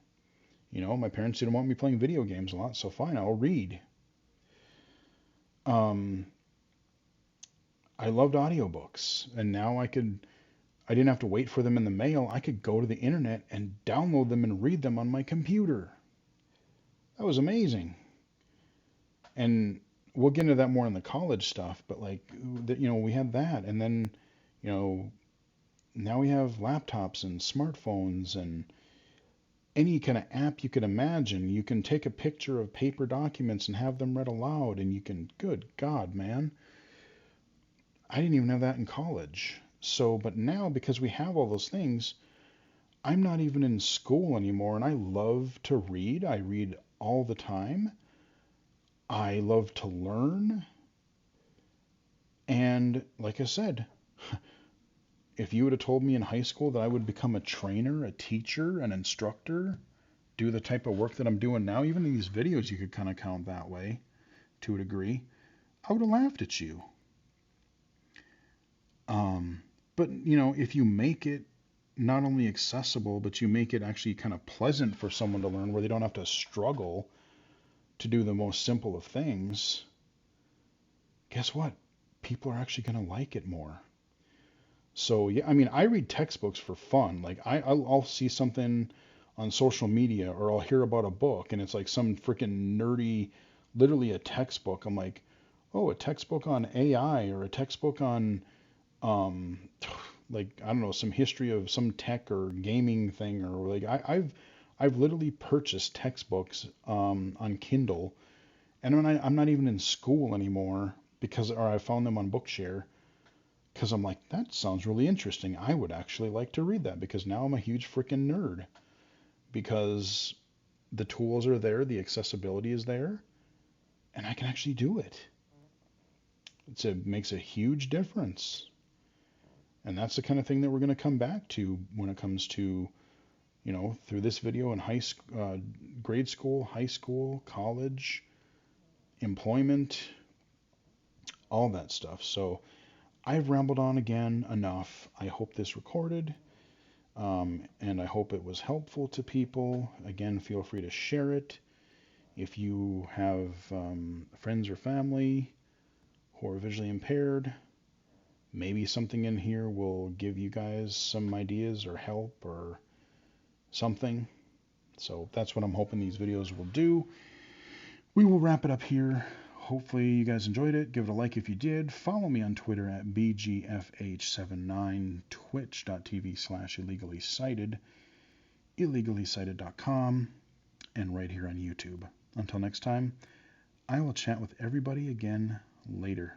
My parents didn't want me playing video games a lot, so fine, I'll read. Um, I loved audiobooks, and now I didn't have to wait for them in the mail. I could go to the internet and download them and read them on my computer. That was amazing. And we'll get into that more in the college stuff, but like, we had that, and then, now we have laptops and smartphones and any kind of app you could imagine. You can take a picture of paper documents and have them read aloud, and you can, good God, man. I didn't even have that in college. So, but now because we have all those things, I'm not even in school anymore, and I love to read. I read all the time. I love to learn. And like I said, if you would have told me in high school that I would become a trainer, a teacher, an instructor, do the type of work that I'm doing now, even in these videos, you could kind of count that way to a degree, I would have laughed at you. But, if you make it not only accessible, but you make it actually kind of pleasant for someone to learn where they don't have to struggle to do the most simple of things, guess what? People are actually going to like it more. So, yeah, I mean, I read textbooks for fun. Like, I'll see something on social media or I'll hear about a book and it's like some freaking nerdy, literally a textbook. I'm like, oh, a textbook on AI or a textbook on, um, like I don't know, some history of some tech or gaming thing, or like I've literally purchased textbooks on Kindle, and I'm not even in school anymore because, or I found them on Bookshare because I'm like, that sounds really interesting. I would actually like to read that because now I'm a huge freaking nerd because the tools are there, the accessibility is there, and I can actually do it. It makes a huge difference. And that's the kind of thing that we're going to come back to when it comes to, through this video in grade school, high school, college, employment, all that stuff. So I've rambled on again enough. I hope this recorded, and I hope it was helpful to people. Again, feel free to share it. If you have friends or family who are visually impaired, maybe something in here will give you guys some ideas or help or something. So that's what I'm hoping these videos will do. We will wrap it up here. Hopefully you guys enjoyed it. Give it a like if you did. Follow me on Twitter at BGFH79, twitch.tv/IllegallySighted, IllegallySighted.com, and right here on YouTube. Until next time, I will chat with everybody again later.